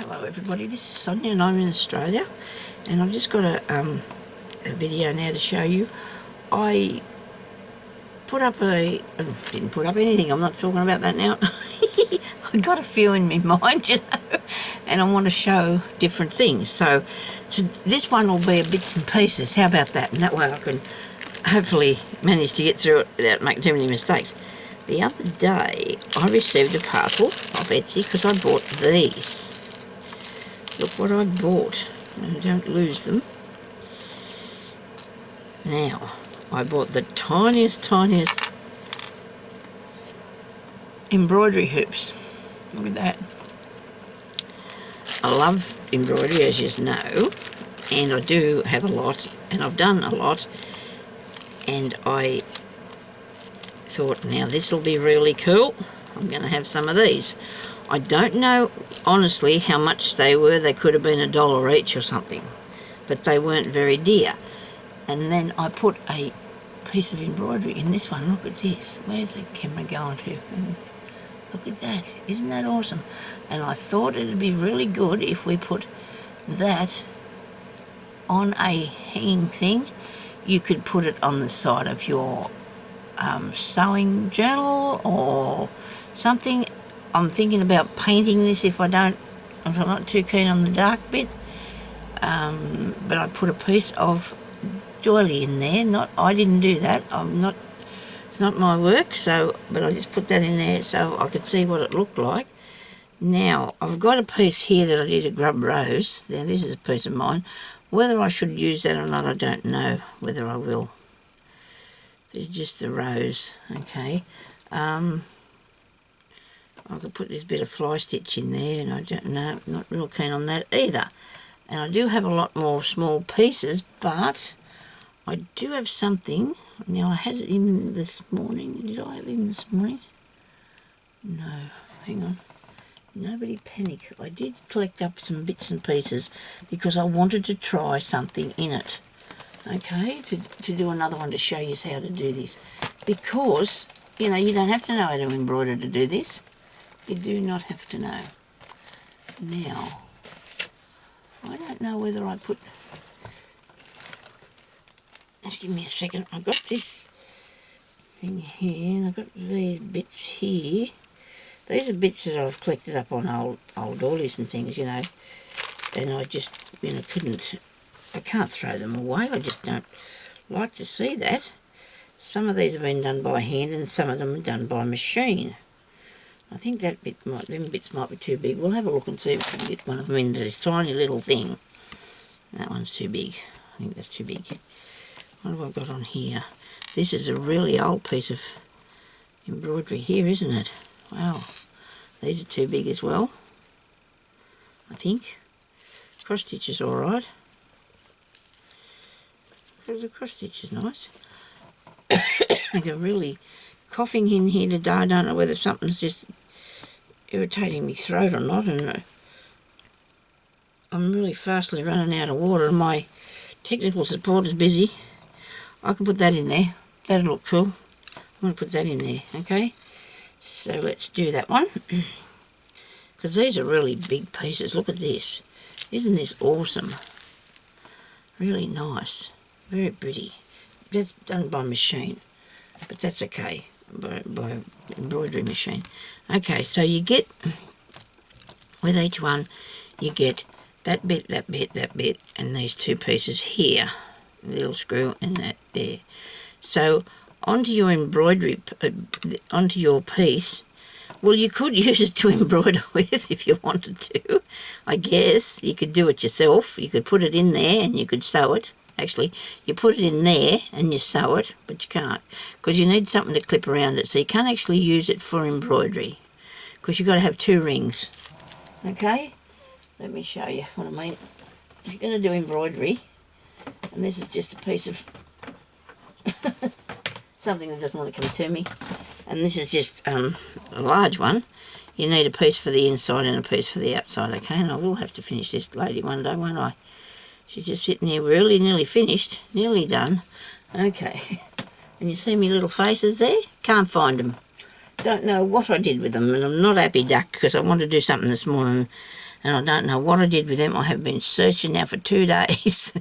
Hello everybody, this is Sonia and I'm in Australia, and I've just got a video now to show you. I put up didn't put up anything, I'm not talking about that now. I got a few in my mind, you know, and I want to show different things. So this one will be a bits and pieces, how about that? And that way I can hopefully manage to get through it without making too many mistakes. The other day I received a parcel off Etsy because I bought these. Look what I bought, and don't lose them. Now, I bought the tiniest embroidery hoops. Look at that. I love embroidery, as you know, and I do have a lot, and I've done a lot, and I thought, now this will be really cool. I'm going to have some of these. I don't know, honestly, how much they were. They could have been $1 each or something, but they weren't very dear. And then I put a piece of embroidery in this one. Look at this. Where's the camera going to? Look at that. Isn't that awesome? And I thought it'd be really good if we put that on a hanging thing. You could put it on the side of your sewing journal or something. I'm thinking about painting this if I'm not too keen on the dark bit. But I put a piece of doily in there. I didn't do that. It's not my work. But I just put that in there so I could see what it looked like. Now I've got a piece here that I did a grub rose. Now this is a piece of mine. Whether I should use that or not, I don't know whether I will. There's just the rose. Okay. I could put this bit of fly stitch in there, and I don't know, I'm not real keen on that either. And I do have a lot more small pieces, but I do have something. Now I had it in this morning. Did I have it in this morning? No, hang on. Nobody panic. I did collect up some bits and pieces because I wanted to try something in it. Okay, to do another one to show you how to do this. Because, you know, you don't have to know how to embroider to do this. You do not have to know. Now, I don't know whether I put... Just give me a second. I've got this thing here, and I've got these bits here. These are bits that I've collected up on old doilies and things, you know. And I just, you know, I can't throw them away. I just don't like to see that. Some of these have been done by hand, and some of them are done by machine. I think them bits might be too big. We'll have a look and see if we can get one of them into this tiny little thing. That one's too big. I think that's too big. What have I got on here? This is a really old piece of embroidery here, isn't it? Wow. These are too big as well, I think. Cross stitch is alright. The cross stitch is nice. I got really coughing in here today. I don't know whether something's just irritating my throat or not, and I'm really fastly running out of water, and my technical support is busy. I can put that in there. That'll look cool. I'm going to put that in there, okay? So let's do that one. Because these are really big pieces. Look at this. Isn't this awesome? Really nice. Very pretty. That's done by machine, but that's okay. By embroidery machine. Okay, so you get, with each one, you get that bit, and these two pieces here. A little screw and that there. So onto your embroidery, onto your piece, well, you could use it to embroider with if you wanted to. I guess you could do it yourself. You could put it in there and you could sew it. Actually, you put it in there and you sew it, but you can't, because you need something to clip around it, so you can't actually use it for embroidery, because you've got to have 2 rings. Okay? Let me show you what I mean. If you're going to do embroidery, and this is just a piece of something that doesn't want to come to me, and this is just a large one, you need a piece for the inside and a piece for the outside, okay? And I will have to finish this lady one day, won't I? She's just sitting here really nearly finished, nearly done. Okay, and you see me little faces there? Can't find them. Don't know what I did with them, and I'm not happy duck because I wanted to do something this morning and I don't know what I did with them. I have been searching now for 2 days.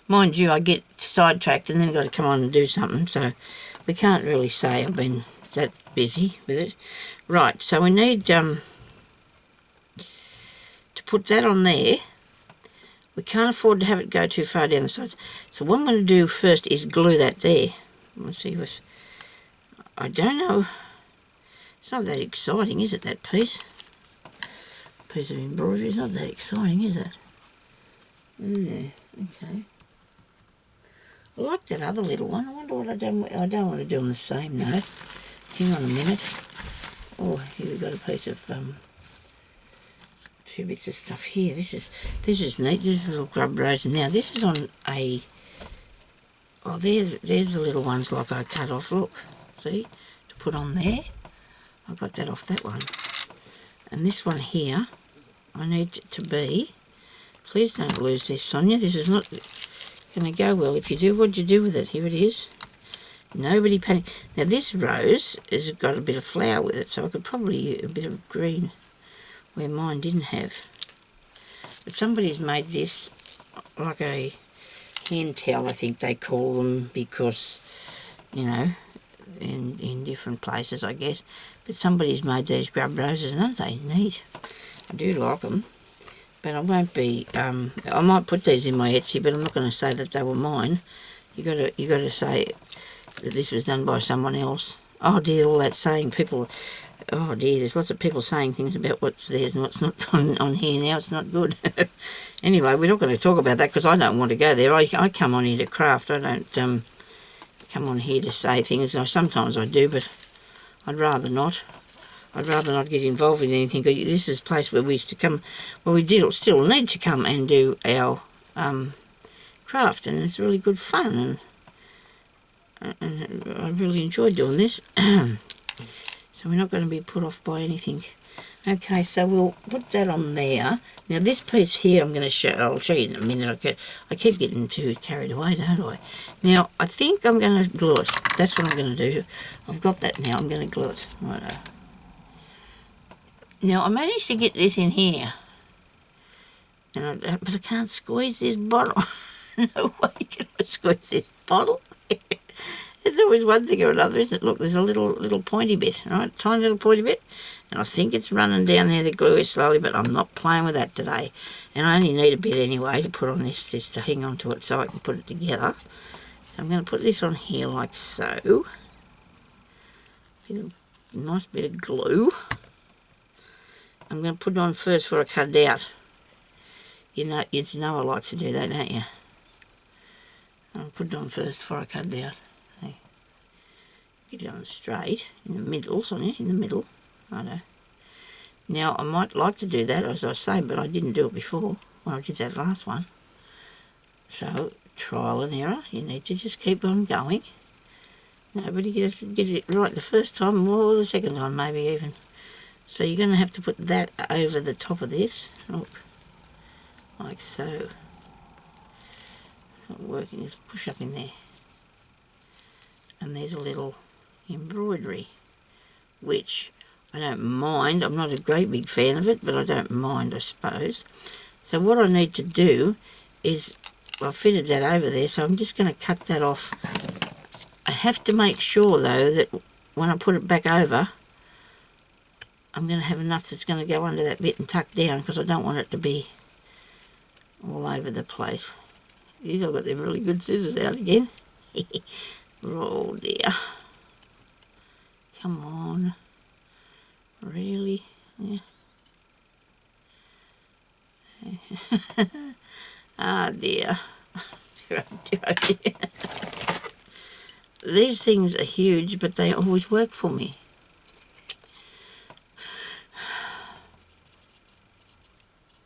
Mind you, I get sidetracked and then I've got to come on and do something, so we can't really say I've been that busy with it. Right, so we need to put that on there. We can't afford to have it go too far down the sides. So what I'm going to do first is glue that there. Let's see what... I don't know. It's not that exciting, is it, that piece? Piece of embroidery is not that exciting, is it? Yeah, okay. I like that other little one. I wonder what I don't want to do them the same, though. Hang on a minute. Oh, here we've got a piece of... 2 bits of stuff here. This is neat. This is a little grub rose. Now this is on a... Oh, there's the little ones like I cut off. Look, see, to put on there. I got that off that one. And this one here, I need to be... Please don't lose this, Sonia. This is not going to go well. If you do, what'd you do with it? Here it is. Nobody panic. Now this rose has got a bit of flower with it, so I could probably use a bit of green where mine didn't have. But somebody's made this like a hen tail, I think they call them, because, you know, in different places, I guess. But somebody's made these grub roses, and aren't they neat? I do like them. But I won't be, I might put these in my Etsy, but I'm not going to say that they were mine. You got to say that this was done by someone else. Oh dear, all that saying, people... Oh dear, there's lots of people saying things about what's theirs and what's not on here now. It's not good. Anyway, we're not going to talk about that because I don't want to go there. I come on here to craft. I don't come on here to say things. Sometimes I do, but I'd rather not. I'd rather not get involved in anything. This is a place where we used to come, well, we still need to come and do our craft, and it's really good fun, and I really enjoy doing this. So we're not going to be put off by anything. Okay, so we'll put that on there. Now this piece here I'm going to show, I'll show you in a minute. I keep getting too carried away, don't I? Now I think I'm going to glue it. That's what I'm going to do. I've got that now, I'm going to glue it. Righto. Now I managed to get this in here. But I can't squeeze this bottle. No way can I squeeze this bottle. It's always one thing or another, isn't it? Look, there's a little pointy bit, right? Tiny little pointy bit. And I think it's running down there, the glue is slowly, but I'm not playing with that today. And I only need a bit anyway to put on this, just to hang on to it so I can put it together. So I'm going to put this on here like so. A nice bit of glue. I'm going to put it on first before I cut it out. You know I like to do that, don't you? I'll put it on first before I cut it out. Get it on straight, in the middle, Sonia, in the middle. Righto. Now, I might like to do that, as I say, but I didn't do it before, when I did that last one. So, trial and error. You need to just keep on going. Nobody gets get it right the first time, or the second time, maybe even. So, you're going to have to put that over the top of this. Look, like so. It's not working, just push up in there. And there's a little embroidery, which I don't mind. I'm not a great big fan of it, but I don't mind, I suppose. So what I need to do is, I've fitted that over there, so I'm just going to cut that off. I have to make sure, though, that when I put it back over, I'm going to have enough that's going to go under that bit and tuck down, because I don't want it to be all over the place. I've got them really good scissors out again. Oh dear. Come on. Really? Yeah. Ah dear. These things are huge, but they always work for me.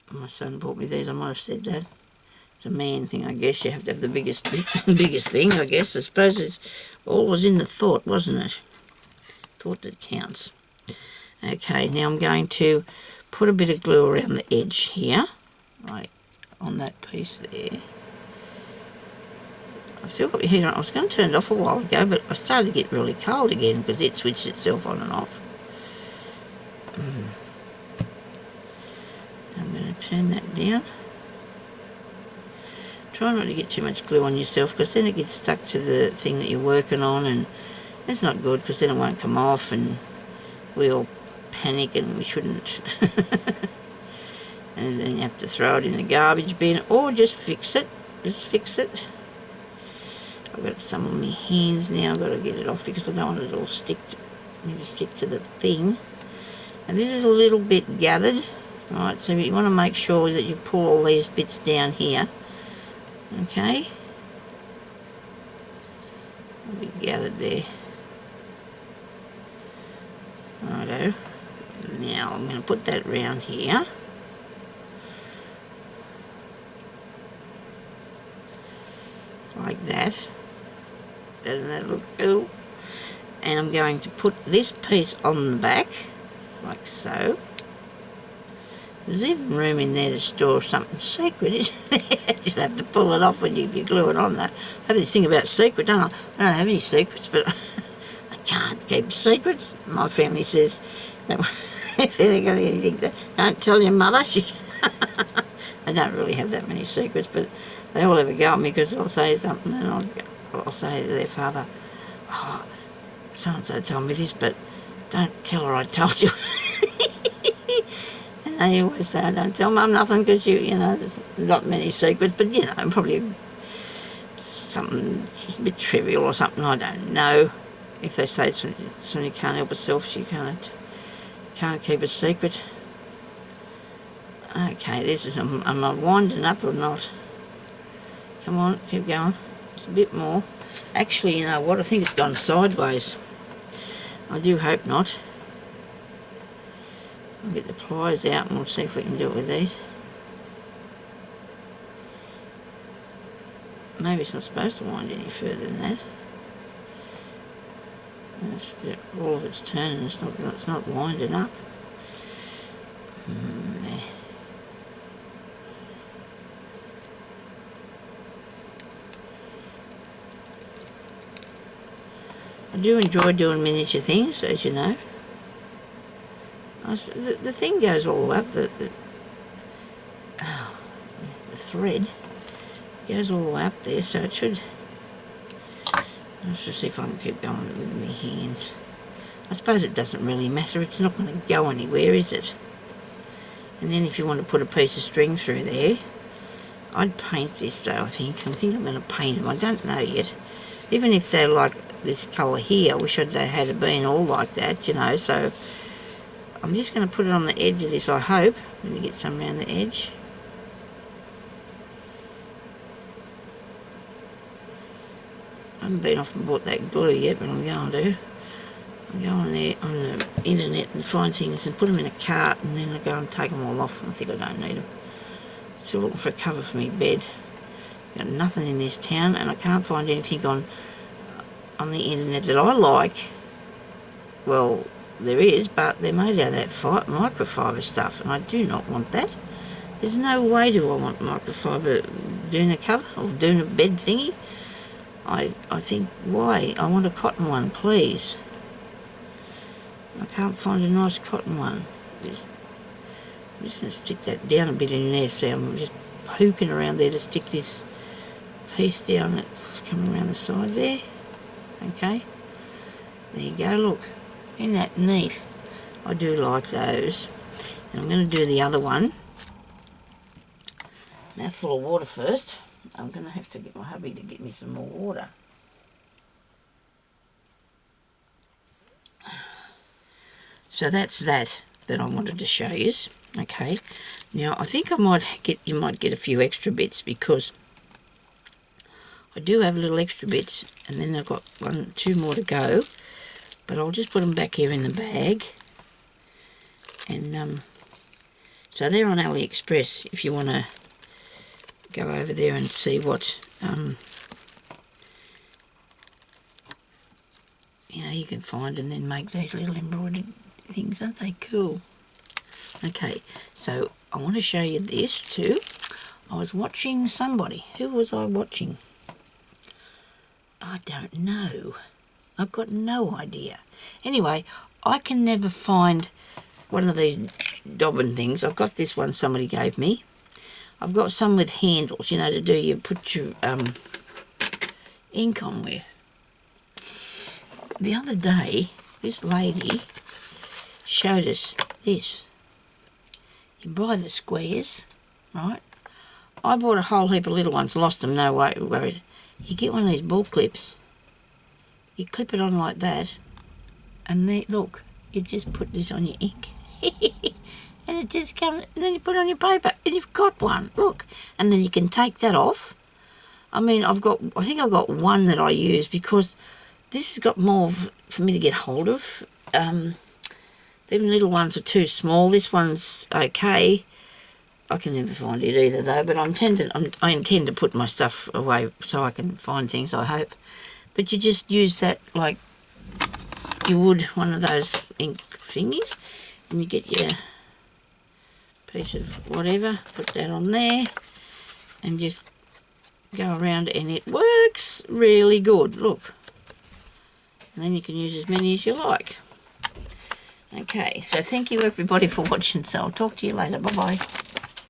My son bought me these, I might have said that. It's a man thing, I guess. You have to have the biggest thing, I guess. I suppose it's all was in the thought, wasn't it? Thought that counts. Okay, now I'm going to put a bit of glue around the edge here, right on that piece there. I've still got my heat on. I was going to turn it off a while ago, but I started to get really cold again because it switched itself on and off. I'm going to turn that down. Try not to get too much glue on yourself, because then it gets stuck to the thing that you're working on, and it's not good, because then it won't come off and we all panic, and we shouldn't. And then you have to throw it in the garbage bin, or just fix it. Just fix it. I've got some on my hands now. I've got to get it off because I don't want it all stick to the thing. And this is a little bit gathered. Right, so you want to make sure that you pull all these bits down here. Okay. A bit gathered there. Righto. Now I'm going to put that round here. Like that. Doesn't that look cool? And I'm going to put this piece on the back, like so. There's even room in there to store something secret, isn't there? Just have to pull it off when you glue it on, though. I have this thing about secret, don't I? I don't have any secrets, but I can't keep secrets. My family says that if they've got anything, don't tell your mother. I don't really have that many secrets, but they all have a go at me because I'll say something and I'll say to their father, oh, so-and-so told me this, but don't tell her I told you. And they always say, don't tell Mum nothing because you know, there's not many secrets, but you know, probably something a bit trivial or something, I don't know. If they say Sonya can't help herself, she can't keep a secret. Okay, this is, am I winding up or not? Come on, keep going. Just a bit more. Actually, you know what? I think it's gone sideways. I do hope not. I'll get the pliers out and we'll see if we can do it with these. Maybe it's not supposed to wind any further than that. All of it's turning. It's not winding up. There. I do enjoy doing miniature things, as you know. The thing goes all the way up, the thread goes all the way up there, so it should... Let's just see if I can keep going with my hands. I suppose it doesn't really matter, it's not going to go anywhere, is it? And then if you want to put a piece of string through there, I'd paint this though, I think. I'm going to paint them, I don't know yet. Even if they're like this colour here, I wish they had been all like that, you know, so I'm just going to put it on the edge of this, I hope. I'm going to get some around the edge. I haven't been off and bought that glue yet, but I'm going to. I go on there on the internet and find things and put them in a cart, and then I go and take them all off, and I think I don't need them. Still looking for a cover for my bed. Got nothing in this town, and I can't find anything on the internet that I like. Well, there is, but they're made out of that microfiber stuff, and I do not want that. There's no way do I want microfiber doing a cover or doing a bed thingy. I think, why? I want a cotton one, please. I can't find a nice cotton one. I'm just going to stick that down a bit in there. See, I'm just poking around there to stick this piece down that's coming around the side there. Okay. There you go, look. Isn't that neat? I do like those. And I'm going to do the other one. Mouthful of water first. I'm going to have to get my hubby to get me some more water. So that's that I wanted to show you. Okay. Now I think you might get a few extra bits, because I do have little extra bits, and then I've got two more to go. But I'll just put them back here in the bag. And so they're on AliExpress if you want to go over there and see what you can find, and then make these little embroidered things. Aren't they cool? Okay, so I want to show you this too. I was watching somebody. Who was I watching? I don't know. I've got no idea. Anyway, I can never find one of these dobbin things. I've got this one somebody gave me. I've got some with handles, you know, to do you put your ink on with. The other day, this lady showed us this. You buy the squares, right? I bought a whole heap of little ones, lost them, no way worried. You get one of these ball clips, you clip it on like that, and there, look, you just put this on your ink. And it just comes, and then you put it on your paper, and you've got one, look. And then you can take that off. I mean, I think I've got one that I use because this has got more for me to get hold of. Them little ones are too small. This one's okay. I can never find it either though, but I intend to put my stuff away so I can find things, I hope. But you just use that like you would one of those ink thingies, and you get your piece of whatever, put that on there, and just go around, and it works really good, look. And then you can use as many as you like. Okay, so thank you everybody for watching, so I'll talk to you later. Bye-bye.